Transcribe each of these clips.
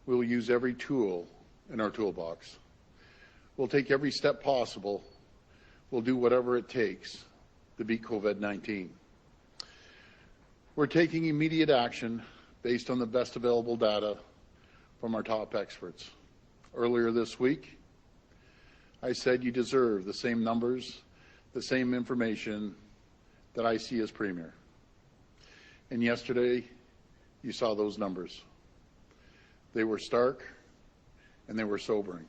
We will use every tool in our toolbox. We'll take every step possible. We'll do whatever it takes to beat COVID-19. We're taking immediate action based on the best available data from our top experts. Earlier this week, I said you deserve the same numbers, the same information that I see as Premier. And yesterday, you saw those numbers. They were stark and they were sobering.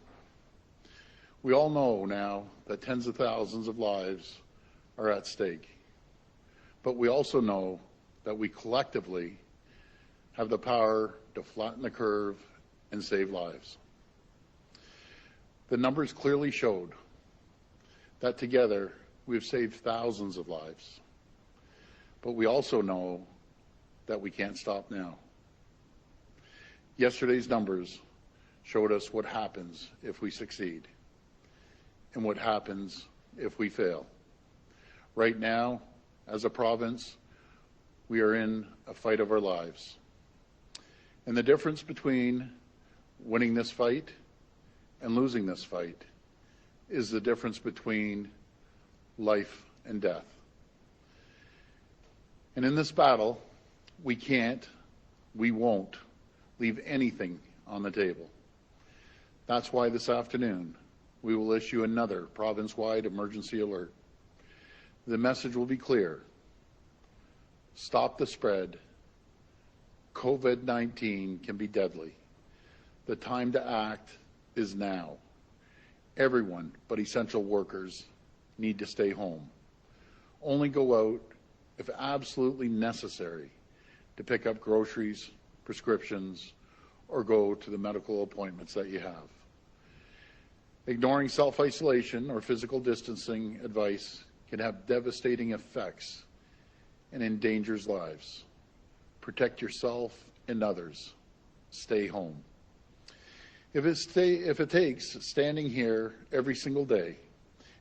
We all know now that tens of thousands of lives are at stake. But we also know that we collectively have the power to flatten the curve and save lives. The numbers clearly showed that together we've saved thousands of lives. But we also know that we can't stop now. Yesterday's numbers showed us what happens if we succeed and what happens if we fail. Right now, as a province, we are in a fight of our lives. And the difference between winning this fight and losing this fight is the difference between life and death. And in this battle, we can't, we won't leave anything on the table. That's why this afternoon we will issue another province-wide emergency alert. The message will be clear. Stop the spread. COVID-19 can be deadly. The time to act is now. Everyone but essential workers need to stay home. Only go out if absolutely necessary to pick up groceries, prescriptions, or go to the medical appointments that you have. Ignoring self-isolation or physical distancing advice can have devastating effects and endangers lives. Protect yourself and others. Stay home. If it takes standing here every single day,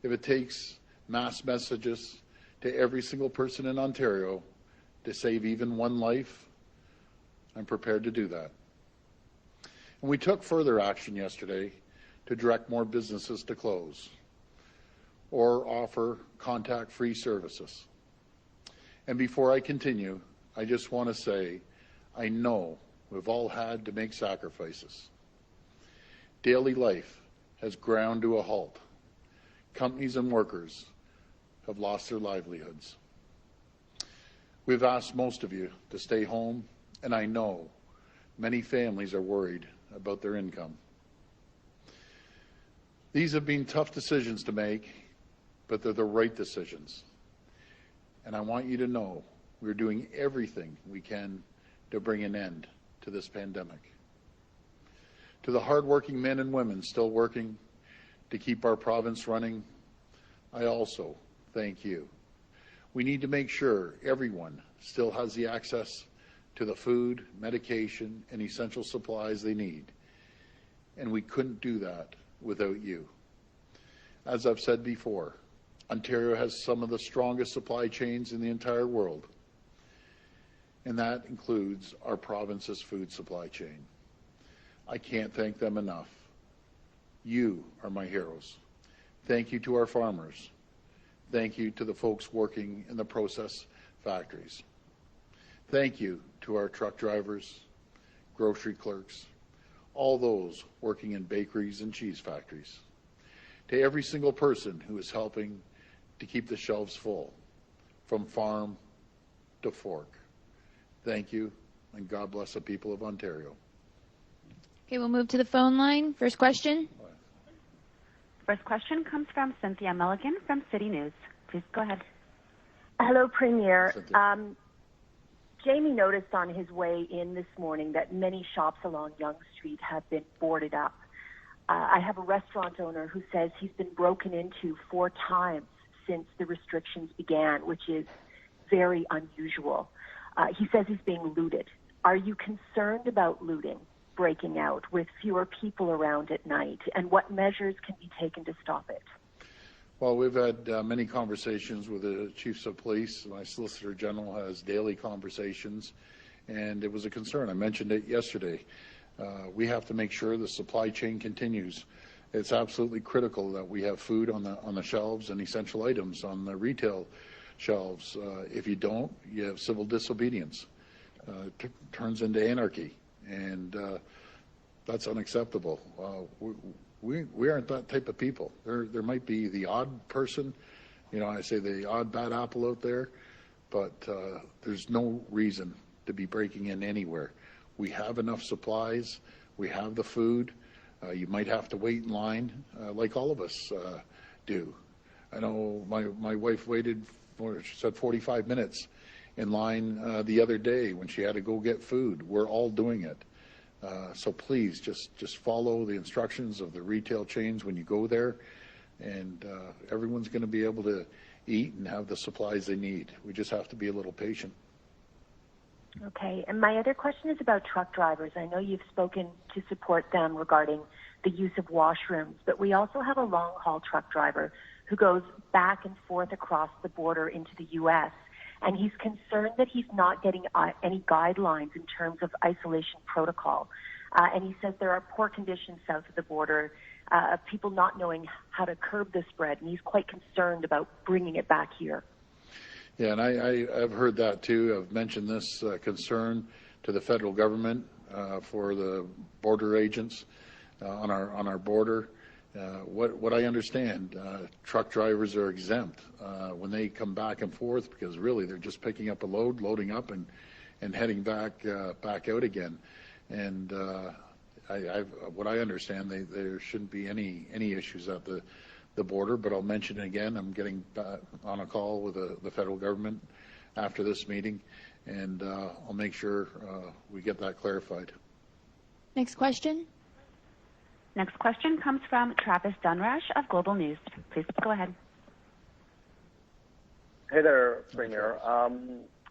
if it takes mass messages to every single person in Ontario to save even one life, I'm prepared to do that. And we took further action yesterday to direct more businesses to close or offer contact-free services. And before I continue, I just want to say, I know we've all had to make sacrifices. Daily life has ground to a halt. Companies and workers have lost their livelihoods. We've asked most of you to stay home, and I know many families are worried about their income. These have been tough decisions to make, but they're the right decisions. And I want you to know we're doing everything we can to bring an end to this pandemic. To the hardworking men and women still working to keep our province running, I also thank you. We need to make sure everyone still has the access to the food, medication, and essential supplies they need. And we couldn't do that without you. As I've said before, Ontario has some of the strongest supply chains in the entire world, and that includes our province's food supply chain. I can't thank them enough. You are my heroes. Thank you to our farmers. Thank you to the folks working in the process factories. Thank you to our truck drivers, grocery clerks, all those working in bakeries and cheese factories. To every single person who is helping to keep the shelves full, from farm to fork. Thank you, and God bless the people of Ontario. Okay, we'll move to the phone line. First question. First question comes from Cynthia Milligan from City News. Please go ahead. Hello, Premier. Jamie noticed on his way in this morning that many shops along Yonge Street have been boarded up. I have a restaurant owner who says he's been broken into 4 times since the restrictions began, which is very unusual. He says he's being looted. Are you concerned about looting breaking out with fewer people around at night, and what measures can be taken to stop it? Well, we've had many conversations with the chiefs of police. My Solicitor General has daily conversations, and it was a concern. I mentioned it yesterday. We have to make sure the supply chain continues. It's absolutely critical that we have food on the shelves and essential items on the retail shelves. If you don't, you have civil disobedience. It turns into anarchy, and that's unacceptable. We aren't that type of people. There might be the odd person, I say the odd bad apple out there, but there's no reason to be breaking in anywhere. We have enough supplies. We have the food. You might have to wait in line, like all of us do. I know my wife waited she said 45 minutes in line the other day when she had to go get food. We're all doing it. So please just follow the instructions of the retail chains when you go there, and everyone's going to be able to eat and have the supplies they need. We just have to be a little patient. Okay, and my other question is about truck drivers. I know you've spoken to support them regarding the use of washrooms, but we also have a long-haul truck driver who goes back and forth across the border into the U.S., and he's concerned that he's not getting any guidelines in terms of isolation protocol. And he says there are poor conditions south of the border, of people not knowing how to curb the spread, and he's quite concerned about bringing it back here. Yeah, and I've heard that too. I've mentioned this concern to the federal government for the border agents on our border. What I understand, truck drivers are exempt when they come back and forth, because really they're just picking up a load, loading up, and heading back out again. And what I understand, there shouldn't be any issues at the border. But I'll mention it again. I'm getting on a call with the federal government after this meeting, and I'll make sure we get that clarified. Next question. Next question comes from Travis Dunrash of Global News. Please go ahead. Hey there, Premier.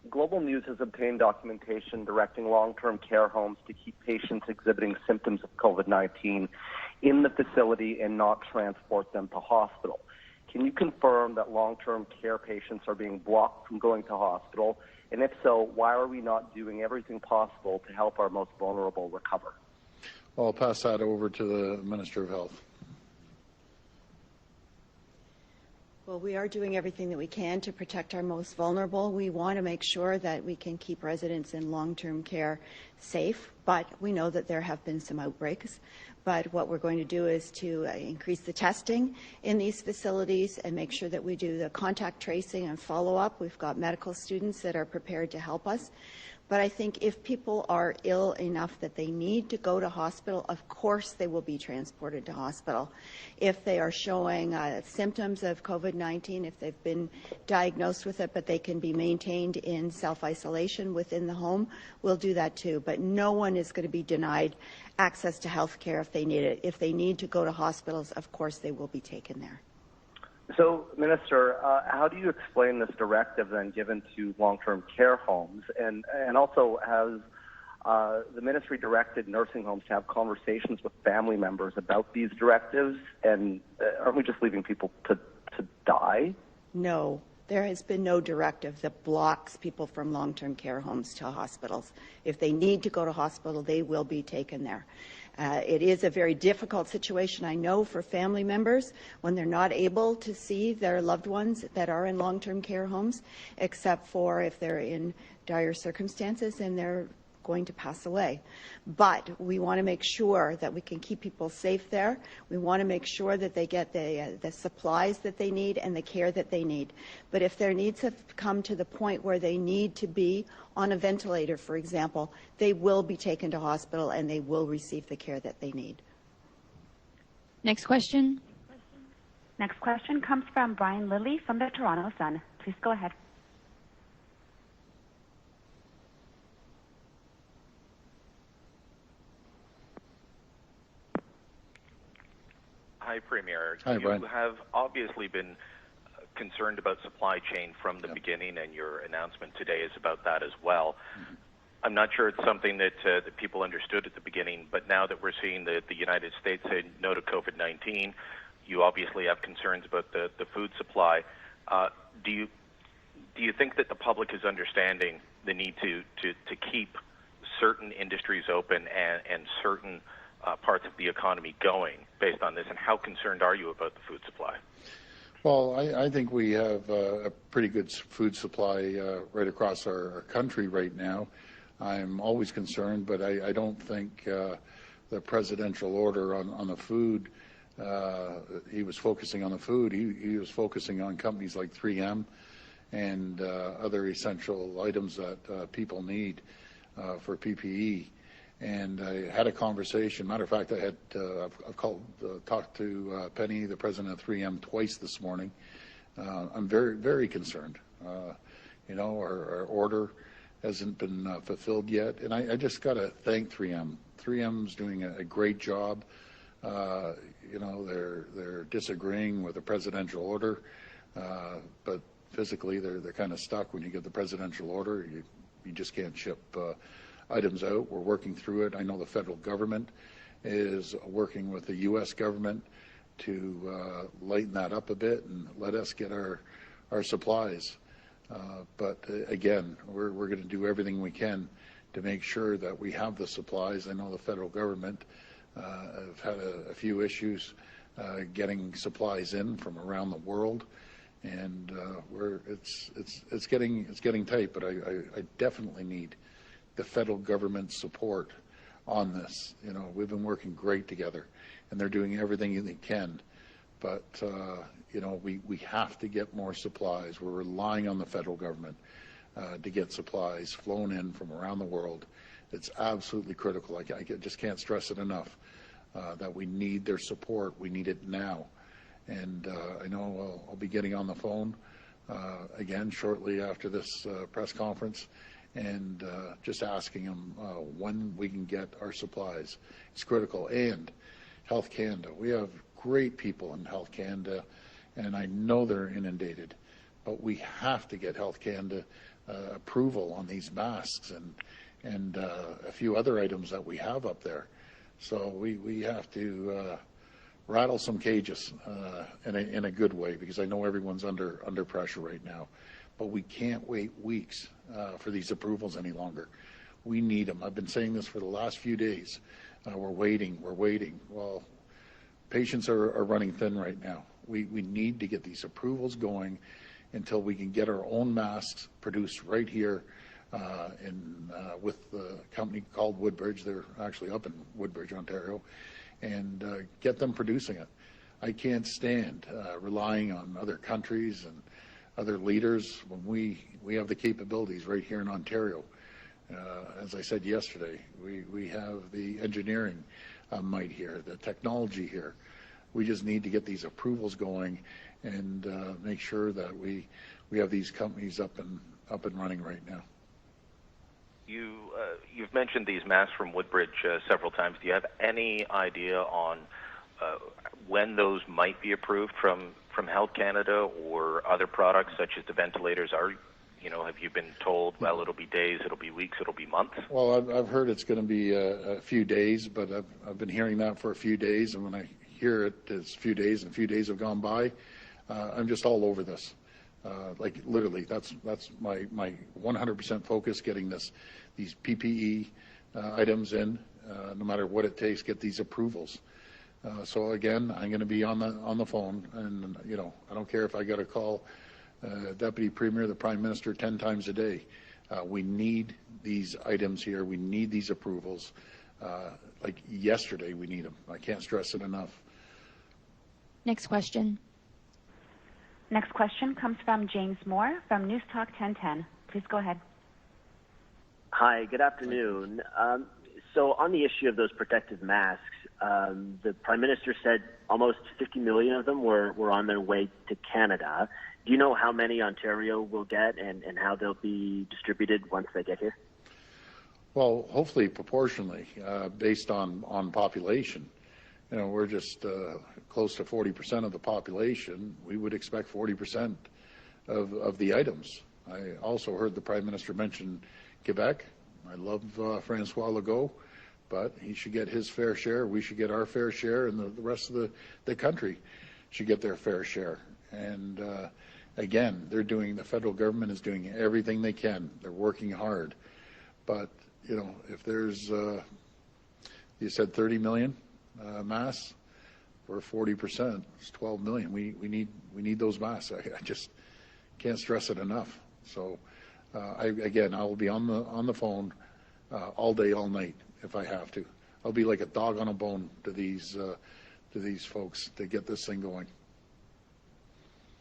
Global News has obtained documentation directing long-term care homes to keep patients exhibiting symptoms of COVID-19 in the facility and not transport them to hospital. Can you confirm that long-term care patients are being blocked from going to hospital? And if so, why are we not doing everything possible to help our most vulnerable recover? Well, I'll pass that over to the Minister of Health. Well, we are doing everything that we can to protect our most vulnerable. We want to make sure that we can keep residents in long-term care safe, but we know that there have been some outbreaks. But what we're going to do is to increase the testing in these facilities and make sure that we do the contact tracing and follow-up. We've got medical students that are prepared to help us. But I think if people are ill enough that they need to go to hospital, of course they will be transported to hospital. If they are showing symptoms of COVID-19, if they've been diagnosed with it, but they can be maintained in self-isolation within the home, we'll do that too. But no one is going to be denied access to health care if they need it. If they need to go to hospitals, of course they will be taken there. So, Minister, how do you explain this directive then given to long-term care homes? And also, has the ministry directed nursing homes to have conversations with family members about these directives? And aren't we just leaving people to die? No. There has been no directive that blocks people from long-term care homes to hospitals. If they need to go to hospital, they will be taken there. It is a very difficult situation, I know, for family members when they're not able to see their loved ones that are in long-term care homes, except for if they're in dire circumstances and they're going to pass away. But we want to make sure that we can keep people safe there. We want to make sure that they get the supplies that they need and the care that they need. But if their needs have come to the point where they need to be on a ventilator, for example, they will be taken to hospital and they will receive the care that they need. Next question. Next question comes from Brian Lilly from the Toronto Sun. Please go ahead. Hi, Premier. Hi, Brian. You have obviously been concerned about supply chain from the beginning, and your announcement today is about that as well. Mm-hmm. I'm not sure it's something that people understood at the beginning, but now that we're seeing the United States say no to COVID-19, you obviously have concerns about the food supply. Do you think that the public is understanding the need to keep certain industries open and certain parts of the economy going based on this? And how concerned are you about the food supply? Well, I think we have a pretty good food supply right across our country right now. I'm always concerned, but I don't think the presidential order on the food, he was focusing on the food. He was focusing on companies like 3M and other essential items that people need for PPE. And I had a conversation. Matter of fact, I've talked to Penny, the president of 3M, twice this morning. I'm very, very concerned. Our order hasn't been fulfilled yet, and I just got to thank 3M. 3M's doing a great job. They're disagreeing with the presidential order, but physically they're kind of stuck. When you get the presidential order, you just can't ship items out. We're working through it. I know the federal government is working with the U.S. government to lighten that up a bit and let us get our supplies. But again, we're going to do everything we can to make sure that we have the supplies. I know the federal government have had a few issues getting supplies in from around the world, and it's getting tight. But I definitely need the federal government's support on this. We've been working great together, and they're doing everything they can. But we have to get more supplies. We're relying on the federal government to get supplies flown in from around the world. It's absolutely critical. I just can't stress it enough that we need their support. We need it now. And I know I'll be getting on the phone again shortly after this press conference and just asking them when we can get our supplies. It's critical. And Health Canada, we have great people in Health Canada, and I know they're inundated, but we have to get Health Canada approval on these masks and a few other items that we have up there. So we have to rattle some cages in a good way, because I know everyone's under pressure right now. But we can't wait weeks for these approvals any longer. We need them. I've been saying this for the last few days. We're waiting. Well, patients are running thin right now. We need to get these approvals going until we can get our own masks produced right here with the company called Woodbridge. They're actually up in Woodbridge, Ontario, and get them producing it. I can't stand relying on other countries and other leaders when we have the capabilities right here in Ontario. As I said yesterday, we have the engineering might here, the technology here. We just need to get these approvals going and make sure that we have these companies up and running right now. You've mentioned these masks from Woodbridge several times. Do you have any idea on when those might be approved from Health Canada or other products such as the ventilators? Have you been told, well, it'll be days, it'll be weeks, it'll be months? Well, I've heard it's going to be a few days, but I've been hearing that for a few days, and when I hear it's a few days and a few days have gone by, I'm just all over this. Like literally, that's my 100% focus, getting these PPE items in, no matter what it takes, get these approvals. So again, I'm going to be on the phone, and I don't care if I got to call Deputy Premier, the Prime Minister 10 times a day. We need these items here. We need these approvals. Like yesterday, we need them. I can't stress it enough. Next question. Next question comes from James Moore from News Talk 1010. Please go ahead. Hi, good afternoon. So on the issue of those protective masks, the Prime Minister said almost 50 million of them were on their way to Canada. Do you know how many Ontario will get and how they'll be distributed once they get here? Well, hopefully proportionally, based on population. We're just close to 40% of the population. We would expect 40% of the items. I also heard the Prime Minister mention Quebec. I love Francois Legault, but he should get his fair share. We should get our fair share, and the rest of the country should get their fair share. And again, the federal government is doing everything they can. They're working hard. But, if there's, you said 30 million masks, for 40%, it's 12 million. We need those masks. I just can't stress it enough. So, I will be on the phone all day, all night if I have to. I'll be like a dog on a bone to these folks to get this thing going.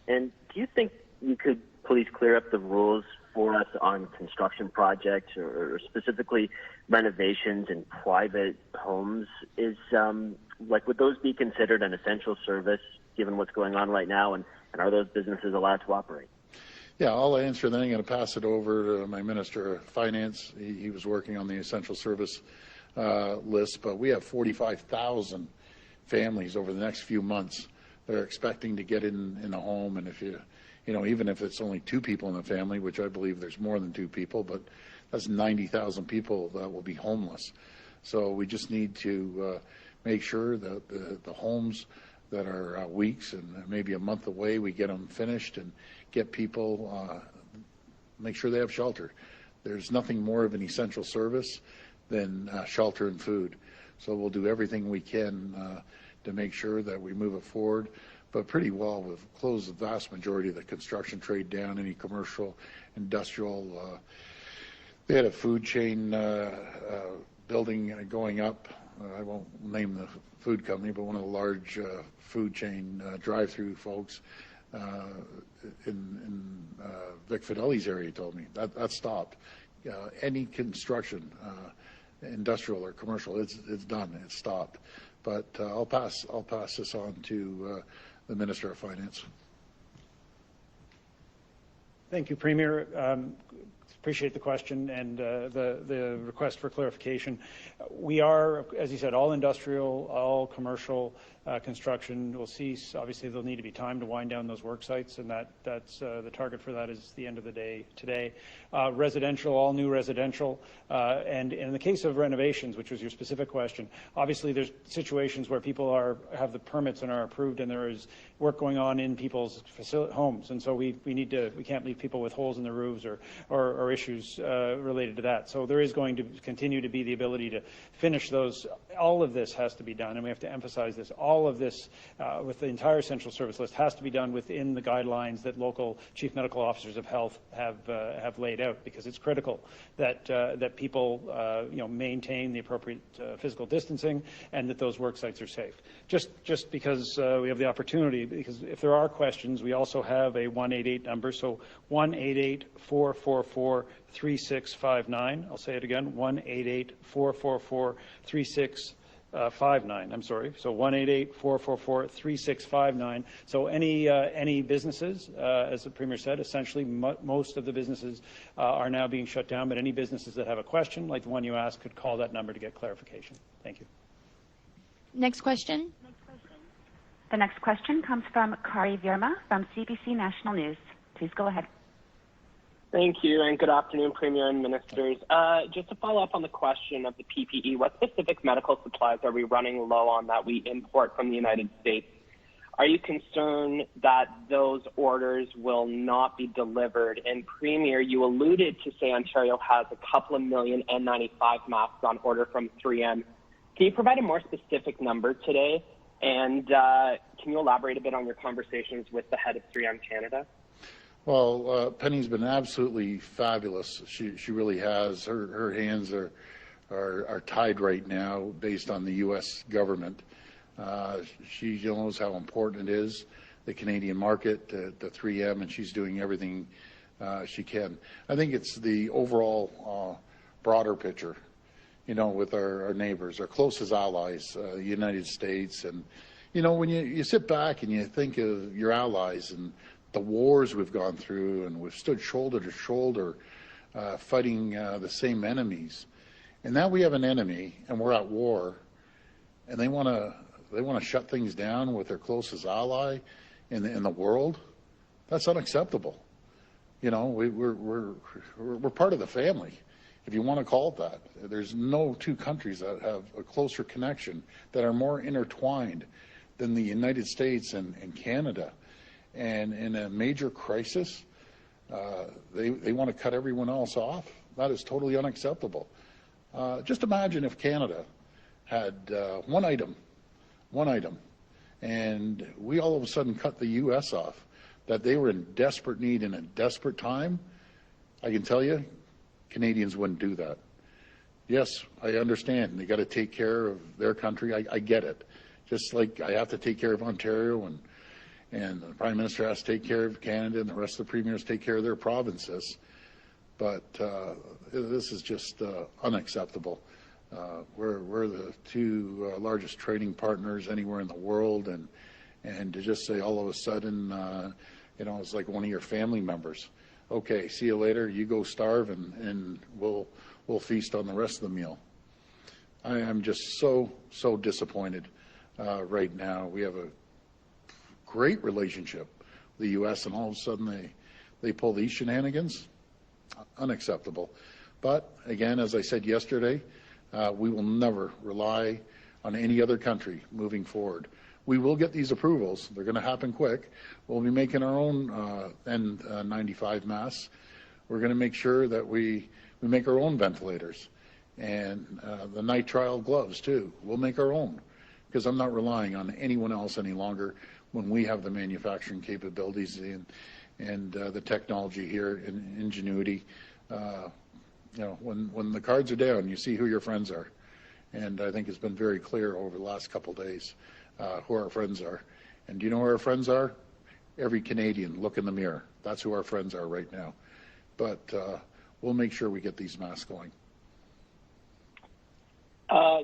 And do you think you could please clear up the rules for us on construction projects or specifically renovations in private homes? Would those be considered an essential service given what's going on right now, and are those businesses allowed to operate? Yeah, I'll answer. Then I'm going to pass it over to my Minister of Finance. He was working on the essential service list, but we have 45,000 families over the next few months that are expecting to get in a home. And if even if it's only 2 people in the family, which I believe there's more than 2 people, but that's 90,000 people that will be homeless. So we just need to make sure that the homes that are weeks and maybe a month away, we get them finished and get people, make sure they have shelter. There's nothing more of an essential service than shelter and food. So we'll do everything we can to make sure that we move it forward. But pretty well, we've closed the vast majority of the construction trade down, any commercial, industrial. They had a food chain building going up. I won't name the food company, but one of the large food chain drive-through folks in Vic Fideli's area told me that stopped. Any construction, industrial or commercial, it's done. It's stopped. But I'll pass this on to the Minister of Finance. Thank you, Premier. Appreciate the question and the request for clarification. We are, as you said, all industrial, all commercial construction will cease. Obviously, there'll need to be time to wind down those work sites, and that's the target for that is the end of the day today. Residential, all new residential, and in the case of renovations, which was your specific question, obviously there's situations where people have the permits and are approved, and there is work going on in people's homes, and so we can't leave people with holes in their roofs or issues related to that. So there is going to continue to be the ability to finish those. All of this has to be done, and we have to emphasize this. All of this, with the entire essential service list, has to be done within the guidelines that local chief medical officers of health have laid out, because it's critical that people maintain the appropriate physical distancing and that those work sites are safe. Just because we have the opportunity, because if there are questions, we also have a 188 number, so 1-888-444-3659. I'll say it again, 1-888-444-3659. I'm sorry. So 1-888-444-3659. So any businesses, as the Premier said, essentially most of the businesses are now being shut down, but any businesses that have a question, like the one you asked, could call that number to get clarification. Thank you. Next question. The next question comes from Kari Virma from CBC National News. Please go ahead. Thank you, and good afternoon, Premier and Ministers. Just to follow up on the question of the PPE, what specific medical supplies are we running low on that we import from the United States? Are you concerned that those orders will not be delivered? And Premier, you alluded to say Ontario has a couple of million N95 masks on order from 3M. Can you provide a more specific number today? And can you elaborate a bit on your conversations with the head of 3M Canada? Well, Penny's been absolutely fabulous. She really has. Her hands are tied right now based on the U.S. government. She knows how important it is, the Canadian market, the 3M, and she's doing everything she can. I think it's the overall broader picture, with our neighbors, our closest allies, the United States. And, when you sit back and you think of your allies and the wars we've gone through, and we've stood shoulder to shoulder fighting the same enemies, and now we have an enemy and we're at war, and they want to shut things down with their closest ally in the world. That's unacceptable. We're part of the family, if you want to call it that. There's no two countries that have a closer connection, that are more intertwined than the United States and Canada. And in a major crisis, they want to cut everyone else off. That is totally unacceptable. Just imagine if Canada had one item, and we all of a sudden cut the U.S. off, that they were in desperate need in a desperate time. I can tell you, Canadians wouldn't do that. Yes, I understand. They got to take care of their country. I get it. Just like I have to take care of Ontario, and the Prime Minister has to take care of Canada, and the rest of the premiers take care of their provinces. But this is just unacceptable. We're the two largest trading partners anywhere in the world, and to just say all of a sudden, it's like one of your family members. Okay, see you later. You go starve, and we'll feast on the rest of the meal. I am just so disappointed right now. We have a great relationship with the U.S., and all of a sudden they pull these shenanigans. Unacceptable. But again, as I said yesterday, we will never rely on any other country moving forward. We will get these approvals. They're going to happen quick. We'll be making our own N95 masks. We're going to make sure that we make our own ventilators, and the nitrile gloves too. We'll make our own, because I'm not relying on anyone else any longer when we have the manufacturing capabilities and the technology here and ingenuity. When the cards are down, you see who your friends are. And I think it's been very clear over the last couple of days who our friends are. And do you know who our friends are? Every Canadian, look in the mirror. That's who our friends are right now. But we'll make sure we get these masks going.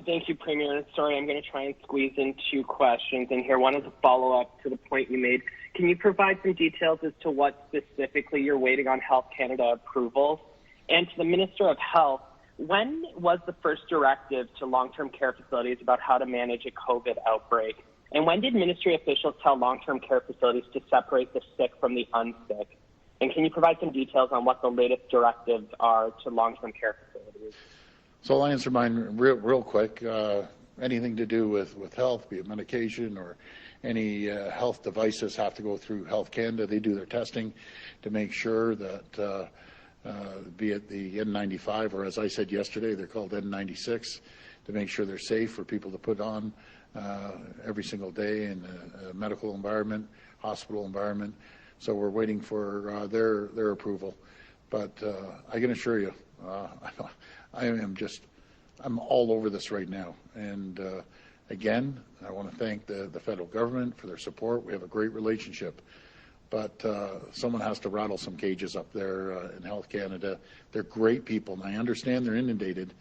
Thank you, Premier. Sorry, I'm going to try and squeeze in two questions in here. One is a follow-up to the point you made. Can you provide some details as to what specifically you're waiting on Health Canada approvals? And to the Minister of Health, when was the first directive to long-term care facilities about how to manage a COVID outbreak? And when did ministry officials tell long-term care facilities to separate the sick from the unsick? And can you provide some details on what the latest directives are to long-term care facilities? So I'll answer mine real quick. Anything to do with health, be it medication or any health devices, have to go through Health Canada. They do their testing to make sure that, be it the N95, or as I said yesterday, they're called N96, to make sure they're safe for people to put on every single day in a medical environment, hospital environment. So we're waiting for their approval. But I can assure you, I'm all over this right now. And again, I want to thank the federal government for their support. We have a great relationship. But someone has to rattle some cages up there in Health Canada. They're great people, and I understand they're inundated,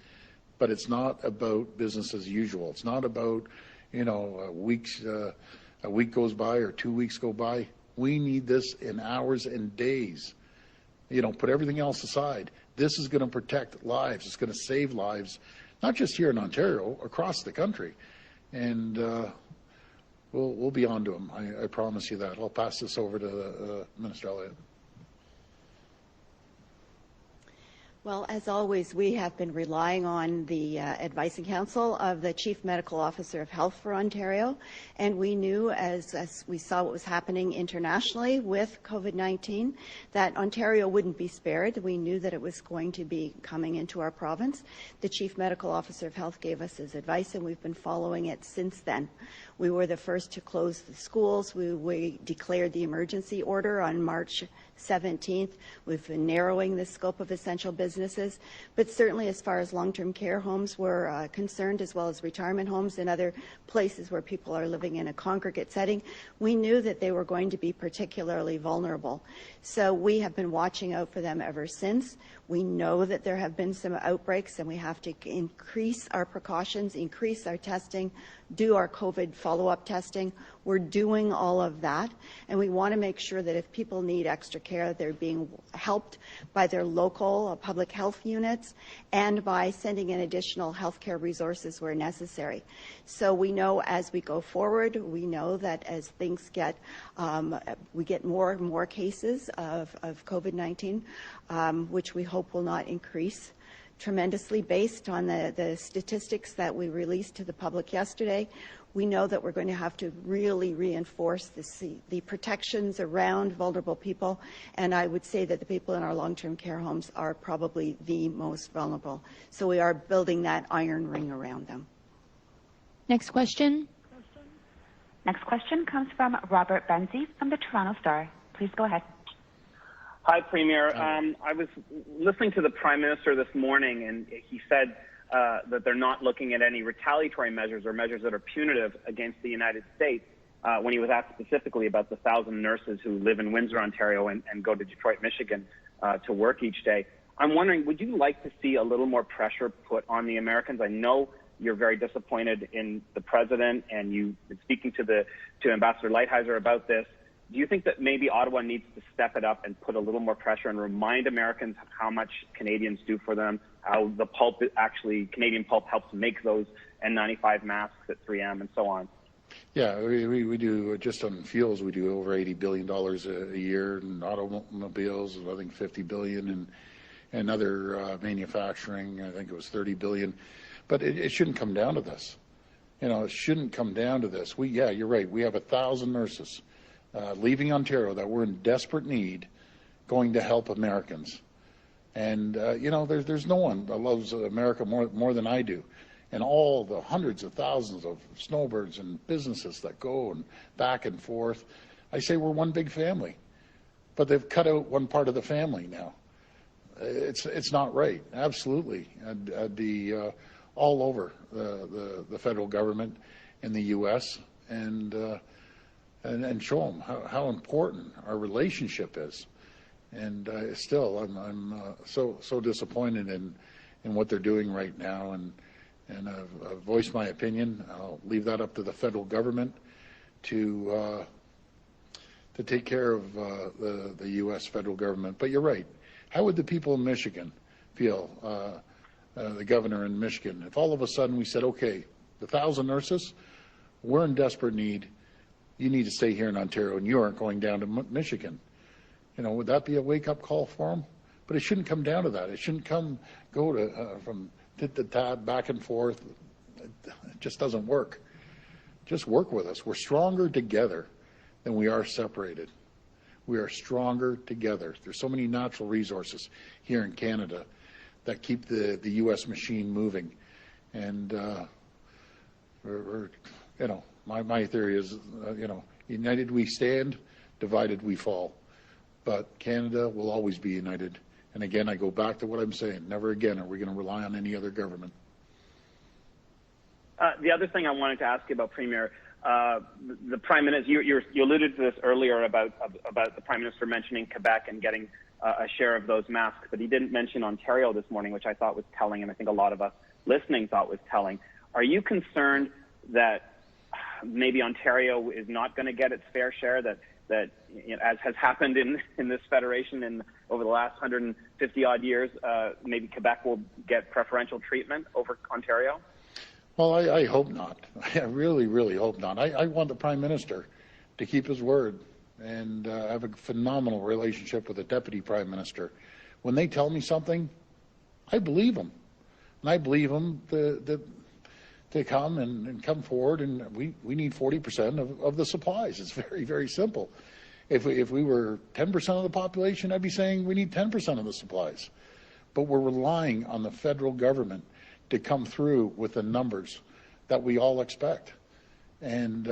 but it's not about business as usual. It's not about, a week goes by or 2 weeks go by. We need this in hours and days. Put everything else aside. This is going to protect lives. It's going to save lives, not just here in Ontario, across the country. And we'll be on to them. I promise you that. I'll pass this over to Minister Elliott. Well, as always, we have been relying on the advice and counsel of the Chief Medical Officer of Health for Ontario, and we knew as we saw what was happening internationally with COVID-19 that Ontario wouldn't be spared. We knew that it was going to be coming into our province. The Chief Medical Officer of Health gave us his advice, and we've been following it since then. We were the first to close the schools. We declared the emergency order on March 17th. We've been narrowing the scope of essential businesses, but certainly as far as long-term care homes were concerned, as well as retirement homes and other places where people are living in a congregate setting, we knew that they were going to be particularly vulnerable. So we have been watching out for them ever since. We know that there have been some outbreaks, and we have to increase our precautions, increase our testing, do our COVID follow-up testing. We're doing all of that, and we want to make sure that if people need extra care, they're being helped by their local public health units and by sending in additional healthcare resources where necessary. So we know as we go forward, we know that as things get, we get more and more cases of COVID-19, which we hope will not increase tremendously based on the statistics that we released to the public yesterday. We know that we're going to have to really reinforce the protections around vulnerable people, and I would say that the people in our long-term care homes are probably the most vulnerable. So we are building that iron ring around them. Next question. Next question comes from Robert Benzie from the Toronto Star. Please go ahead. Hi, Premier. I was listening to the Prime Minister this morning, and he said that they're not looking at any retaliatory measures or measures that are punitive against the United States when he was asked specifically about the 1,000 nurses who live in Windsor, Ontario and go to Detroit, Michigan to work each day. I'm wondering, would you like to see a little more pressure put on the Americans? I know you're very disappointed in the president, and you've been speaking to Ambassador Lighthizer about this. Do you think that maybe Ottawa needs to step it up and put a little more pressure and remind Americans of how much Canadians do for them, how the pulp Canadian pulp helps make those N95 masks at 3M and so on? Yeah, we do, just on fuels, we do over $80 billion a year, and automobiles, I think $50 billion, and other manufacturing, I think it was $30 billion. But it shouldn't come down to this. You know, it shouldn't come down to this. Yeah, you're right. We have 1,000 nurses leaving Ontario that we're in desperate need, going to help Americans. And, you know, there's no one that loves America more than I do. And all the hundreds of thousands of snowbirds and businesses that go and back and forth, I say we're one big family. But they've cut out one part of the family now. It's not right, absolutely. I'd be all over the federal government in the U.S. and show them how important our relationship is. And still, I'm so disappointed in what they're doing right now. And I've voiced my opinion. I'll leave that up to the federal government to take care of the U.S. federal government. But you're right. How would the people in Michigan feel, the governor in Michigan, if all of a sudden we said, okay, the 1,000 nurses, we're in desperate need. You need to stay here in Ontario, and you aren't going down to Michigan. You know, would that be a wake-up call for them? But it shouldn't come down to that. It shouldn't go to from tit to tat, back and forth. It just doesn't work. Just work with us. We're stronger together than we are separated. We are stronger together. There's so many natural resources here in Canada that keep the U.S. machine moving. And, you know, my theory is, you know, united we stand, divided we fall. But Canada will always be united. And again, I go back to what I'm saying. Never again are we going to rely on any other government. The other thing I wanted to ask you about, Premier, the Prime Minister, you alluded to this earlier about the Prime Minister mentioning Quebec and getting a share of those masks, but he didn't mention Ontario this morning, which I thought was telling, and I think a lot of us listening thought was telling. Are you concerned that maybe Ontario is not going to get its fair share, that you know, as has happened in this federation over the last 150 odd years, maybe Quebec will get preferential treatment over Ontario? Well, I hope not. I really, really hope not. I want the Prime Minister to keep his word and have a phenomenal relationship with the Deputy Prime Minister. When they tell me something, I believe them. And I believe them to come and come forward, and we need 40% of the supplies. It's very, very simple. If we were 10% of the population, I'd be saying we need 10% of the supplies. But we're relying on the federal government to come through with the numbers that we all expect. And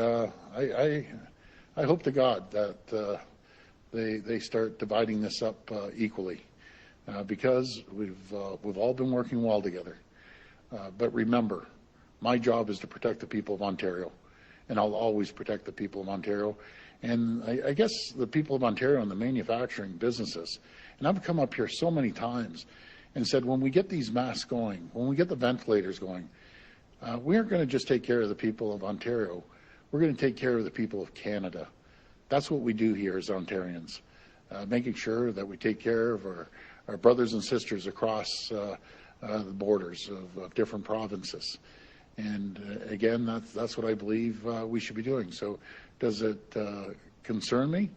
I hope to God that they start dividing this up equally, because we've all been working well together. But remember, my job is to protect the people of Ontario, and I'll always protect the people of Ontario. And I guess the people of Ontario and the manufacturing businesses, and I've come up here so many times and said, when we get these masks going, when we get the ventilators going, we aren't going to just take care of the people of Ontario. We're going to take care of the people of Canada. That's what we do here as Ontarians, making sure that we take care of our brothers and sisters across the borders of different provinces. And again, that's what I believe we should be doing. So does it concern me?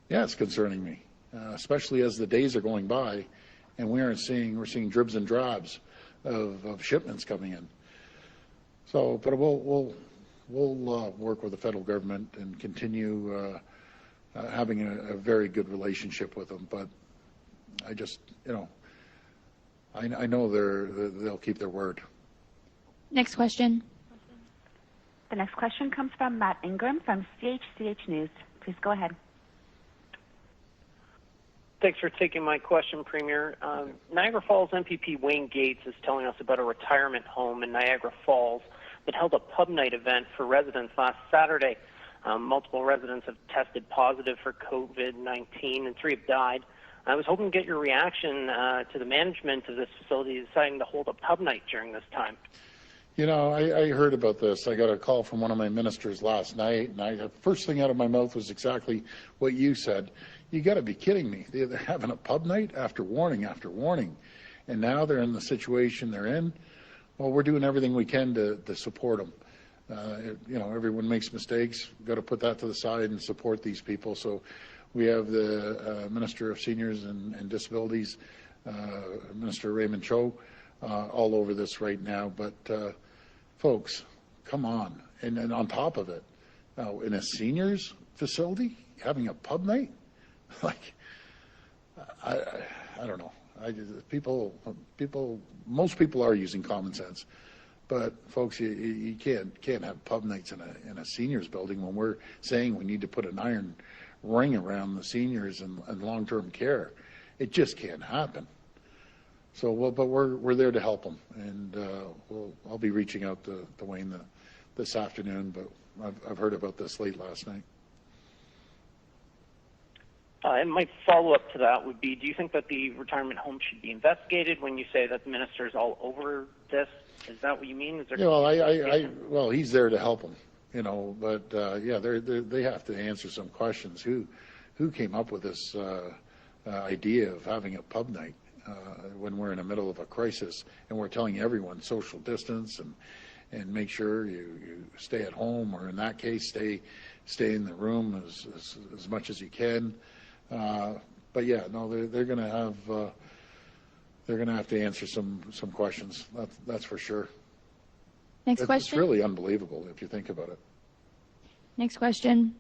Yeah, it's concerning me, especially as the days are going by and we're seeing dribs and drabs of shipments coming in. So, but we'll work with the federal government and continue having a very good relationship with them. But I just, I know they'll keep their word. Next question. The next question comes from Matt Ingram from CHCH News. Please go ahead. Thanks for taking my question, Premier. Niagara Falls MPP Wayne Gates is telling us about a retirement home in Niagara Falls that held a pub night event for residents last Saturday. Multiple residents have tested positive for COVID-19 and 3 have died. I was hoping to get your reaction to the management of this facility deciding to hold a pub night during this time. I heard about this. I got a call from one of my ministers last night, and the first thing out of my mouth was exactly what you said. You got to be kidding me. They're having a pub night after warning, and now they're in the situation they're in. Well, we're doing everything we can to support them. Everyone makes mistakes. We've got to put that to the side and support these people. So we have the Minister of Seniors and Disabilities, Minister Raymond Cho, all over this right now. But folks, come on. And on top of it, in a seniors facility, having a pub night? I don't know. Most people are using common sense, but folks, you can't have pub nights in a seniors building when we're saying we need to put an iron ring around the seniors and long-term care. It just can't happen. So, but we're there to help them, and I'll be reaching out to Wayne this afternoon. But I've heard about this late last night. And my follow-up to that would be, do you think that the retirement home should be investigated when you say that the minister is all over this? Is that what you mean? Is there well, he's there to help them, but they have to answer some questions. Who came up with this idea of having a pub night when we're in the middle of a crisis and we're telling everyone social distance and make sure you stay at home, or in that case, stay in the room as much as you can. But yeah, no, they're going to have to answer some questions. That's for sure. Next question. It's really unbelievable if you think about it. Next question.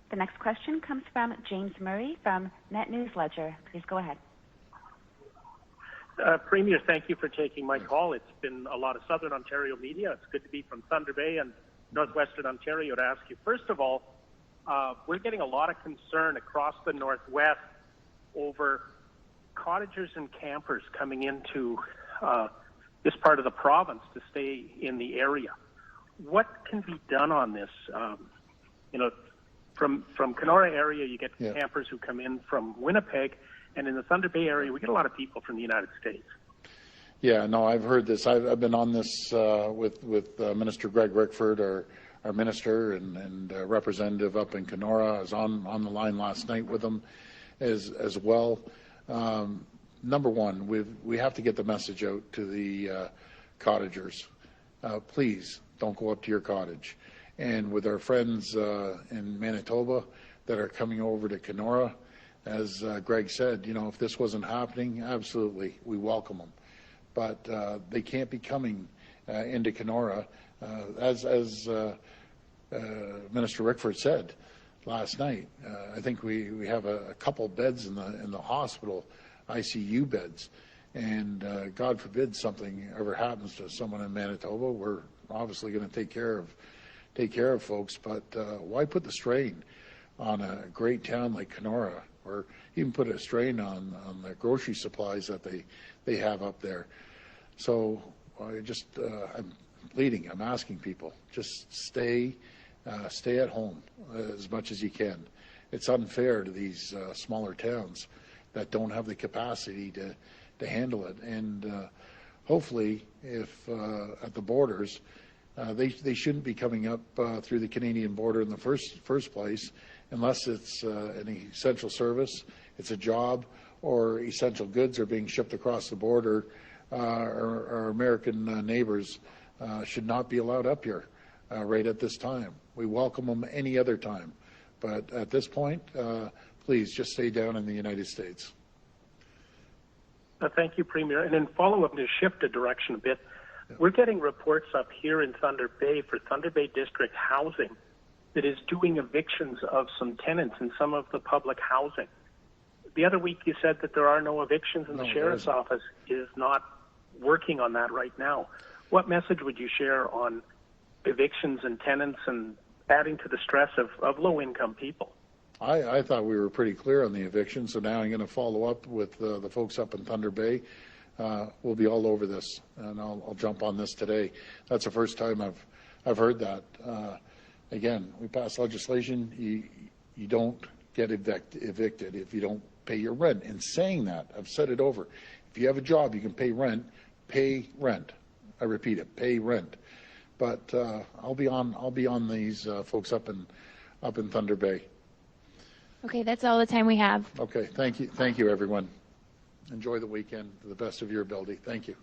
The next question comes from James Murray from Net News Ledger. Please go ahead. Premier, thank you for taking my call. It's been a lot of Southern Ontario media. It's good to be from Thunder Bay and Northwestern Ontario to ask you. First of all, we're getting a lot of concern across the Northwest over cottagers and campers coming into this part of the province to stay in the area. What can be done on this? From Kenora area, you get campers who come in from Winnipeg, and in the Thunder Bay area, we get a lot of people from the United States. Yeah, no, I've heard this. I've been on this with Minister Greg Rickford, our minister and representative up in Kenora. I was on the line last night with them as well. Number one, we have to get the message out to the cottagers. Please don't go up to your cottage. And with our friends in Manitoba that are coming over to Kenora, as Greg said, if this wasn't happening, absolutely, we welcome them. But they can't be coming into Kenora, as Minister Rickford said last night. I think we have a couple beds in the hospital, ICU beds, and God forbid something ever happens to someone in Manitoba. We're obviously going to take care of folks, but why put the strain on a great town like Kenora, or even put a strain on the grocery supplies that they have up there? So I'm pleading, I'm asking people, just stay at home as much as you can. It's unfair to these smaller towns that don't have the capacity to handle it. And hopefully, if at the borders, they shouldn't be coming up through the Canadian border in the first place, unless it's an essential service, it's a job, or essential goods are being shipped across the border. Our American neighbors should not be allowed up here right at this time. We welcome them any other time, but at this point, please just stay down in the United States. Thank you, Premier. And in follow-up, to shift the direction a bit, we're getting reports up here in Thunder Bay for Thunder Bay District Housing that is doing evictions of some tenants in some of the public housing. The other week you said that there are no evictions and the Sheriff's Office is not working on that right now. What message would you share on evictions and tenants and adding to the stress of low-income people? I thought we were pretty clear on the eviction, so now I'm going to follow up with the folks up in Thunder Bay. We'll be all over this, and I'll jump on this today. That's the first time I've heard that. Again, we pass legislation. You don't get evicted if you don't pay your rent. In saying that, I've said it over. If you have a job, you can pay rent. Pay rent. I repeat it. Pay rent. But I'll be on these folks up in Thunder Bay. Okay, that's all the time we have. Okay, thank you, everyone. Enjoy the weekend to the best of your ability. Thank you.